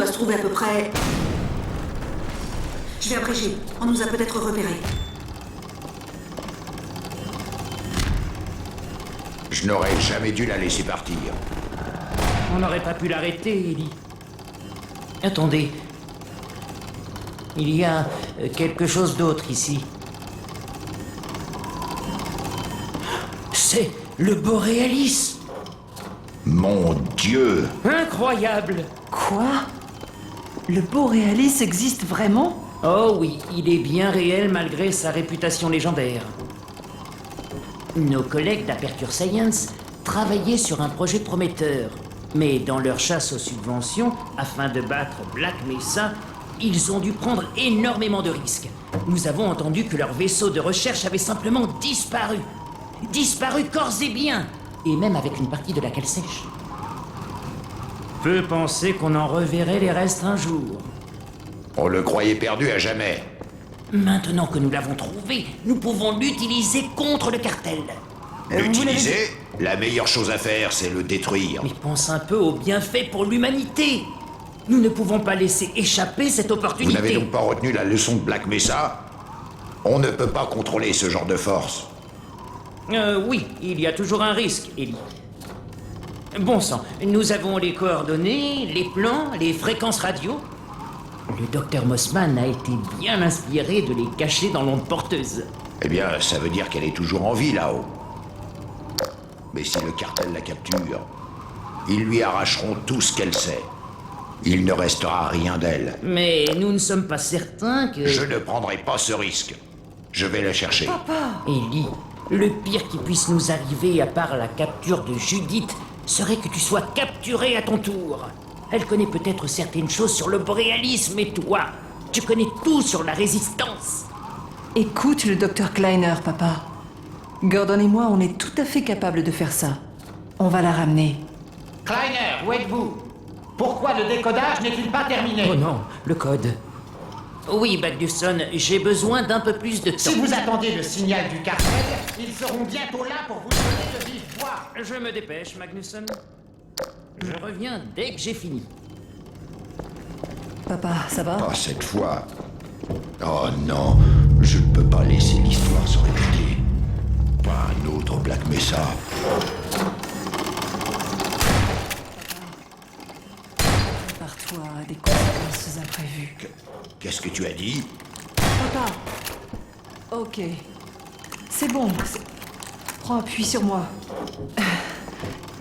doit se trouver à peu près... Je vais abréger. On nous a peut-être repérés. Je n'aurais jamais dû la laisser partir. On n'aurait pas pu l'arrêter, Ellie. Attendez. Il y a quelque chose d'autre ici. C'est le Borealis. Mon Dieu! Incroyable. Quoi? Le Borealis existe vraiment? Oh oui, il est bien réel malgré sa réputation légendaire. Nos collègues d'Aperture Science travaillaient sur un projet prometteur. Mais dans leur chasse aux subventions, afin de battre Black Mesa, ils ont dû prendre énormément de risques. Nous avons entendu que leur vaisseau de recherche avait simplement disparu. Disparu corps et biens. Et même avec une partie de la cale sèche. Peu penser qu'on en reverrait les restes un jour. On le croyait perdu à jamais. Maintenant que nous l'avons trouvé, nous pouvons l'utiliser contre le cartel. L'utiliser? La meilleure chose à faire, c'est le détruire. Mais pense un peu aux bienfaits pour l'humanité. Nous ne pouvons pas laisser échapper cette Vous opportunité. n'avez donc pas retenu la leçon de Black Mesa? On ne peut pas contrôler ce genre de force. Oui, il y a toujours un risque, Ellie. Bon sang, nous avons les coordonnées, les plans, les fréquences radio. Le docteur Mossman a été bien inspiré de les cacher dans l'onde porteuse. Eh bien, ça veut dire qu'elle est toujours en vie là-haut. Mais si le cartel la capture, ils lui arracheront tout ce qu'elle sait. Il ne restera rien d'elle. Mais nous ne sommes pas certains que... Je ne prendrai pas ce risque. Je vais la chercher. Ellie, le pire qui puisse nous arriver, à part la capture de Judith, serait que tu sois capturé à ton tour. Elle connaît peut-être certaines choses sur le boréalisme, et toi, tu connais tout sur la résistance. Écoute le docteur Kleiner, papa. Gordon et moi, on est tout à fait capables de faire ça. On va la ramener. Kleiner, où êtes-vous? Pourquoi le décodage n'est-il pas terminé? Oh non, le code. Oui, Magnuson, j'ai besoin d'un peu plus de temps. Si vous attendiez le signal du cartel, ils seront bientôt là pour vous donner de vive voix. Je me dépêche, Magnuson. Je reviens dès que j'ai fini. Papa, ça va? Pas cette fois. Oh non, je ne peux pas laisser l'histoire se répéter. Pas un autre Black Mesa. Prépare-toi à des conséquences imprévues. Qu'est-ce que tu as dit? Papa. Ok. C'est bon. Prends appui sur moi.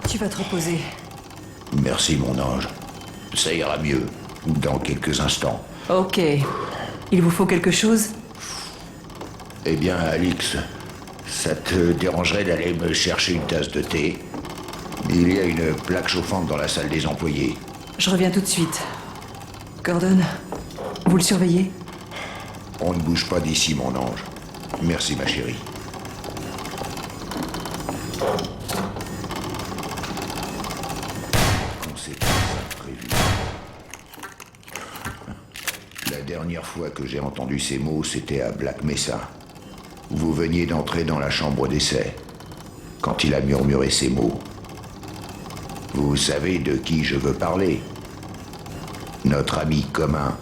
Tu vas te reposer. Merci, mon ange. Ça ira mieux. Dans quelques instants. Ok. Il vous faut quelque chose? Eh bien, Alix, ça te dérangerait d'aller me chercher une tasse de thé? Il y a une plaque chauffante dans la salle des employés. Je reviens tout de suite. Gordon, vous le surveillez? On ne bouge pas d'ici, mon ange. Merci, ma chérie. Conséquences imprévues. La dernière fois que j'ai entendu ces mots, c'était à Black Mesa. Vous veniez d'entrer dans la chambre d'essai. Quand il a murmuré ces mots. Vous savez de qui je veux parler? Notre ami commun.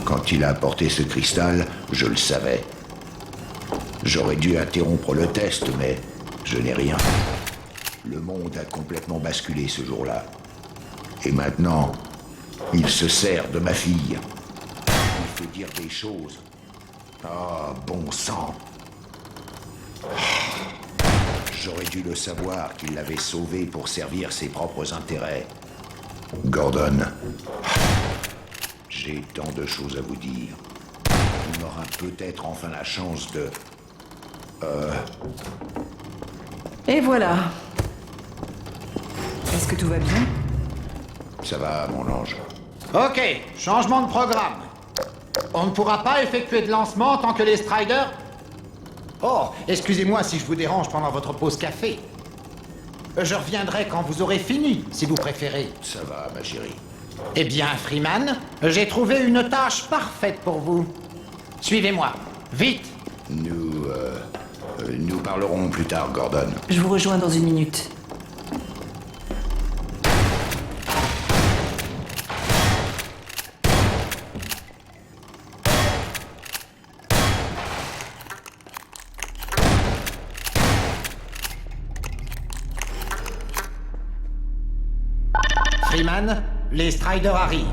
Quand il a apporté ce cristal, je le savais. J'aurais dû interrompre le test, mais je n'ai rien fait. Le monde a complètement basculé ce jour-là. Et maintenant, il se sert de ma fille. Il fait dire des choses. Ah, bon sang. J'aurais dû le savoir qu'il l'avait sauvée pour servir ses propres intérêts. Gordon, j'ai tant de choses à vous dire. On aura peut-être enfin la chance de... Et voilà. Est-ce que tout va bien? Ça va, mon ange. Ok, changement de programme. On ne pourra pas effectuer de lancement tant que les Striders... Oh, excusez-moi si je vous dérange pendant votre pause café. Je reviendrai quand vous aurez fini, si vous préférez. Ça va, ma chérie. Eh bien, Freeman, j'ai trouvé une tâche parfaite pour vous. Suivez-moi, vite. Nous parlerons plus tard, Gordon. Je vous rejoins dans une minute. Freeman, les Striders arrivent.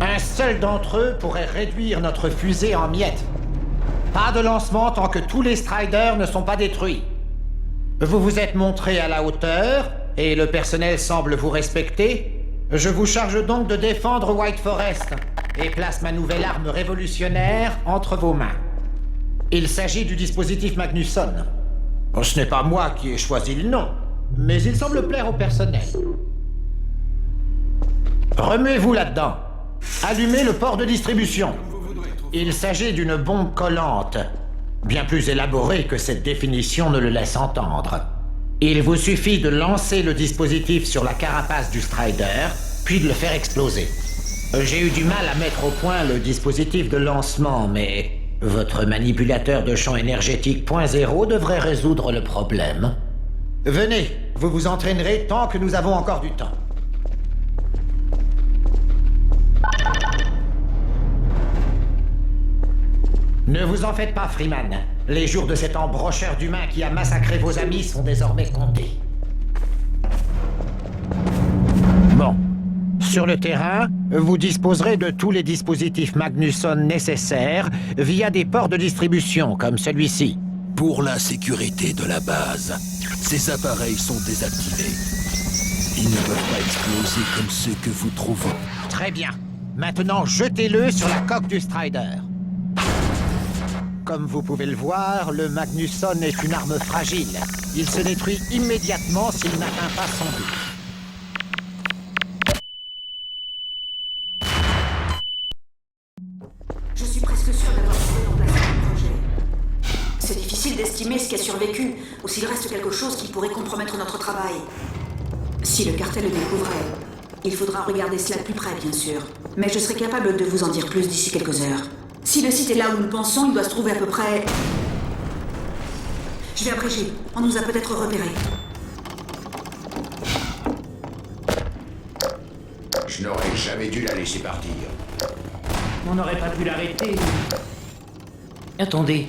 Un seul d'entre eux pourrait réduire notre fusée en miettes. Pas de lancement tant que tous les Striders ne sont pas détruits. Vous vous êtes montré à la hauteur, et le personnel semble vous respecter. Je vous charge donc de défendre White Forest, et place ma nouvelle arme révolutionnaire entre vos mains. Il s'agit du dispositif Magnusson. Ce n'est pas moi qui ai choisi le nom, mais il semble plaire au personnel. Remuez-vous là-dedans. Allumez le port de distribution. Il s'agit d'une bombe collante, bien plus élaborée que cette définition ne le laisse entendre. Il vous suffit de lancer le dispositif sur la carapace du Strider, puis de le faire exploser. J'ai eu du mal à mettre au point le dispositif de lancement, mais votre manipulateur de champ énergétique .0 devrait résoudre le problème. Venez, vous vous entraînerez tant que nous avons encore du temps. Ne vous en faites pas, Freeman. Les jours de cet embrocheur d'humains qui a massacré vos amis sont désormais comptés. Bon. Sur le terrain, vous disposerez de tous les dispositifs Magnusson nécessaires via des ports de distribution comme celui-ci. Pour la sécurité de la base, ces appareils sont désactivés. Ils ne peuvent pas exploser comme ceux que vous trouvez. Très bien. Maintenant, jetez-le sur la coque du Strider. Comme vous pouvez le voir, le Magnusson est une arme fragile. Il se détruit immédiatement s'il n'atteint pas son but. Je suis presque sûr d'avoir trouvé l'emplacement du projet. C'est difficile d'estimer ce qui a survécu, ou s'il reste quelque chose qui pourrait compromettre notre travail. Si le cartel le découvrait, il faudra regarder cela de plus près, bien sûr. Mais je serai capable de vous en dire plus d'ici quelques heures. Si le site est là où nous pensons, il doit se trouver à peu près... Je vais abréger. On nous a peut-être repérés. Je n'aurais jamais dû la laisser partir. On n'aurait pas pu l'arrêter. Attendez.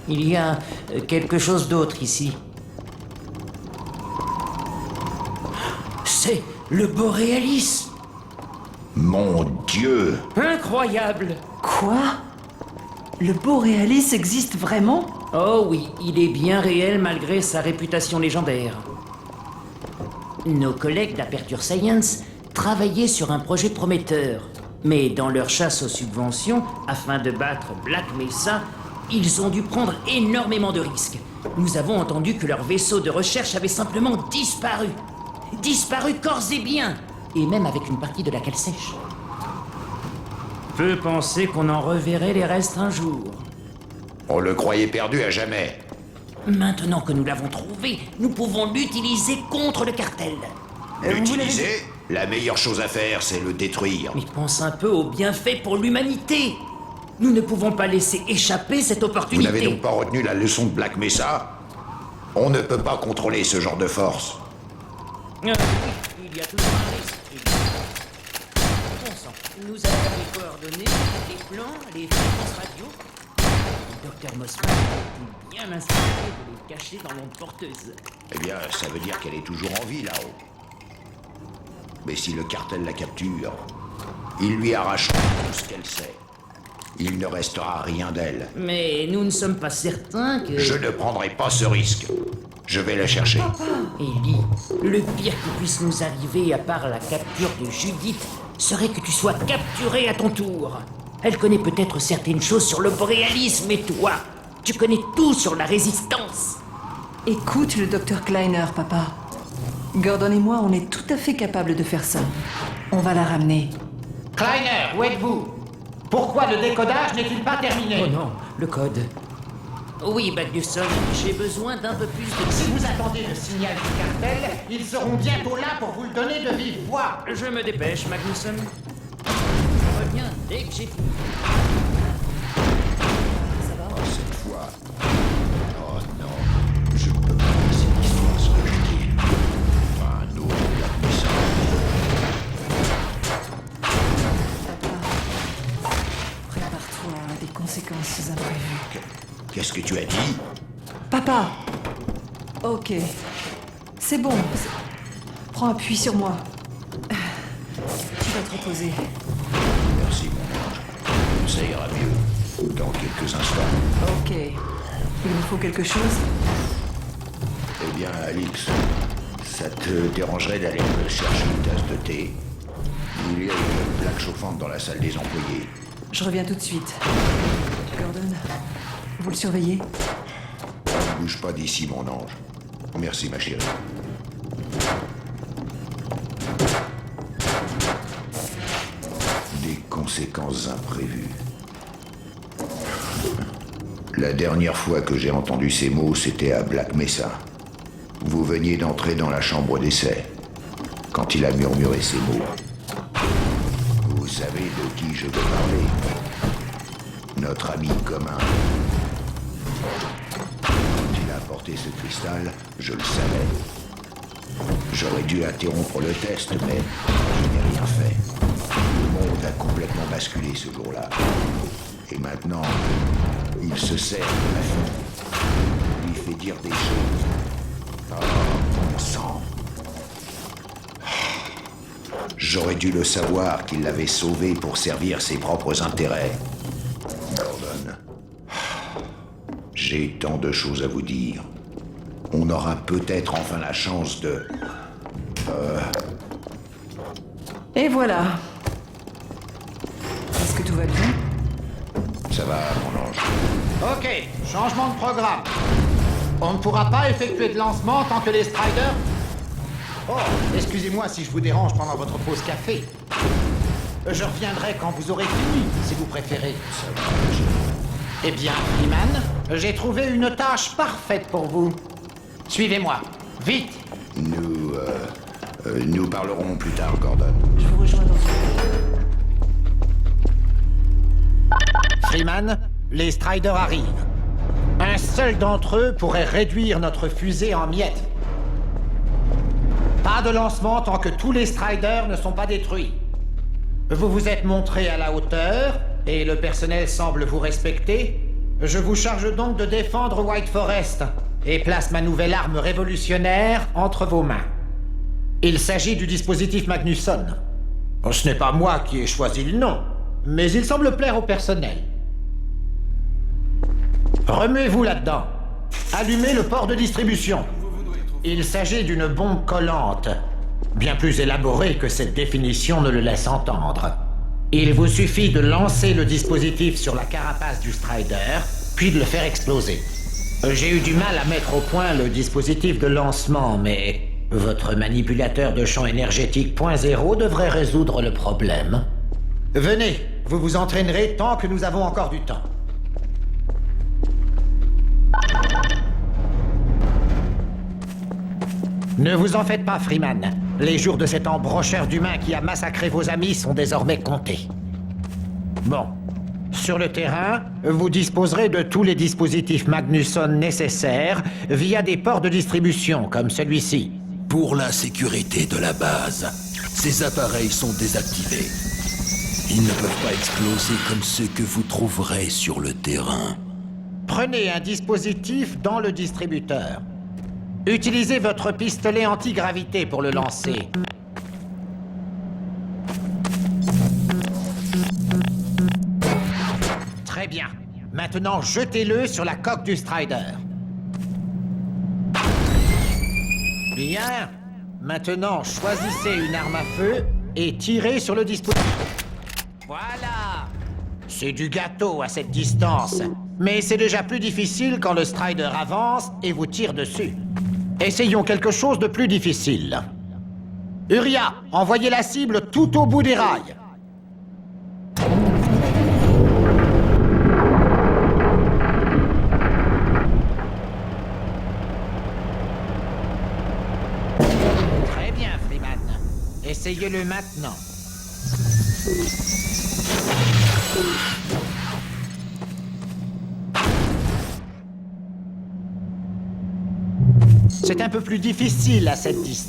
Il y a quelque chose d'autre ici. C'est le Borealis. Mon Dieu! Incroyable. Quoi? Le Borealis existe vraiment? Oh oui, il est bien réel malgré sa réputation légendaire. Nos collègues d'Aperture Science travaillaient sur un projet prometteur. Mais dans leur chasse aux subventions, afin de battre Black Mesa, ils ont dû prendre énormément de risques. Nous avons entendu que leur vaisseau de recherche avait simplement disparu. Disparu corps et biens. Et même avec une partie de la cale sèche. Peu penser qu'on en reverrait les restes un jour. On le croyait perdu à jamais. Maintenant que nous l'avons trouvé, nous pouvons l'utiliser contre le cartel. L'utiliser? La meilleure chose à faire, c'est le détruire. Mais pense un peu aux bienfaits pour l'humanité. Nous ne pouvons pas laisser échapper cette Vous opportunité. n'avez donc pas retenu la leçon de Black Mesa? On ne peut pas contrôler ce genre de force. Oui, il y a toujours un risque. Bon sang, nous avons les coordonnées, les plans, les fréquences radio. Le docteur Mossman a bien inspiré de les cacher dans l'onde porteuse. Eh bien, ça veut dire qu'elle est toujours en vie là-haut. Mais si le cartel la capture, il lui arrachera tout ce qu'elle sait. Il ne restera rien d'elle. Mais nous ne sommes pas certains que... Je ne prendrai pas ce risque. Je vais la chercher. Ellie, le pire qui puisse nous arriver, à part la capture de Judith, serait que tu sois capturé à ton tour. Elle connaît peut-être certaines choses sur le boréalisme, mais toi, tu connais tout sur la résistance. Écoute le docteur Kleiner, papa. Gordon et moi, on est tout à fait capables de faire ça. On va la ramener. Kleiner, où êtes-vous? Pourquoi le décodage n'est-il pas terminé? Oh non, le code. Oui, Magnusson, j'ai besoin d'un peu plus de... Si vous attendez le signal du cartel, ils seront bientôt là pour vous le donner de vive voix. Je me dépêche, Magnusson. Je reviens dès que j'ai fini. Cette fois. Oh non, je ne peux pas laisser l'histoire se répéter. Pas un autre Black Mesa. Prépare-toi à des conséquences imprévues. Qu'est-ce que tu as dit? Papa! Ok. C'est bon. Prends appui sur moi. Tu vas te reposer. Merci, mon ange. Ça ira mieux. Dans quelques instants. Ok. Il me faut quelque chose? Eh bien, Alix, ça te dérangerait d'aller me chercher une tasse de thé? Il y a une plaque chauffante dans la salle des employés. Je reviens tout de suite. Gordon, vous le surveillez? Ne bouge pas d'ici, mon ange. Merci, ma chérie. Des conséquences imprévues. La dernière fois que j'ai entendu ces mots, c'était à Black Mesa. Vous veniez d'entrer dans la chambre d'essai, quand il a murmuré ces mots. Vous savez de qui je veux parler? Notre ami commun. Quand il a apporté ce cristal, je le savais. J'aurais dû interrompre le test, mais je n'ai rien fait. Le monde a complètement basculé ce jour-là. Et maintenant, il se sert de la fille. Lui fait dire des choses. Oh, bon sang. J'aurais dû le savoir qu'il l'avait sauvé pour servir ses propres intérêts. Gordon, j'ai tant de choses à vous dire. On aura peut-être enfin la chance de... Et voilà. Est-ce que tout va bien? Ça va, mon ange. Ok, changement de programme. On ne pourra pas effectuer de lancement tant que les Striders... Oh, excusez-moi si je vous dérange pendant votre pause café. Je reviendrai quand vous aurez fini, si vous préférez. Ça va, ma chérie. Eh bien, Freeman, j'ai trouvé une tâche parfaite pour vous. Suivez-moi, vite. Nous parlerons plus tard, Gordon. Je vous rejoins dans une... Freeman, les Striders arrivent. Un seul d'entre eux pourrait réduire notre fusée en miettes. Pas de lancement tant que tous les Striders ne sont pas détruits. Vous vous êtes montré à la hauteur, et le personnel semble vous respecter. Je vous charge donc de défendre White Forest, et place ma nouvelle arme révolutionnaire entre vos mains. Il s'agit du dispositif Magnusson. Ce n'est pas moi qui ai choisi le nom, mais il semble plaire au personnel. Remuez-vous là-dedans. Allumez le port de distribution. Il s'agit d'une bombe collante, bien plus élaborée que cette définition ne le laisse entendre. Il vous suffit de lancer le dispositif sur la carapace du Strider, puis de le faire exploser. J'ai eu du mal à mettre au point le dispositif de lancement, mais votre manipulateur de champ énergétique .0 devrait résoudre le problème. Venez, vous vous entraînerez tant que nous avons encore du temps. Ne vous en faites pas, Freeman. Les jours de cet embrocheur d'humains qui a massacré vos amis sont désormais comptés. Bon. Sur le terrain, vous disposerez de tous les dispositifs Magnusson nécessaires via des ports de distribution comme celui-ci. Pour la sécurité de la base, ces appareils sont désactivés. Ils ne peuvent pas exploser comme ceux que vous trouverez sur le terrain. Prenez un dispositif dans le distributeur. Utilisez votre pistolet anti-gravité pour le lancer. Très bien. Maintenant, jetez-le sur la coque du Strider. Bien. Maintenant, choisissez une arme à feu et tirez sur le dispositif. Voilà. C'est du gâteau à cette distance. Mais c'est déjà plus difficile quand le Strider avance et vous tire dessus. Essayons quelque chose de plus difficile. Uria, envoyez la cible tout au bout des rails. Très bien, Freeman. Essayez-le maintenant. C'est un peu plus difficile à cette distance.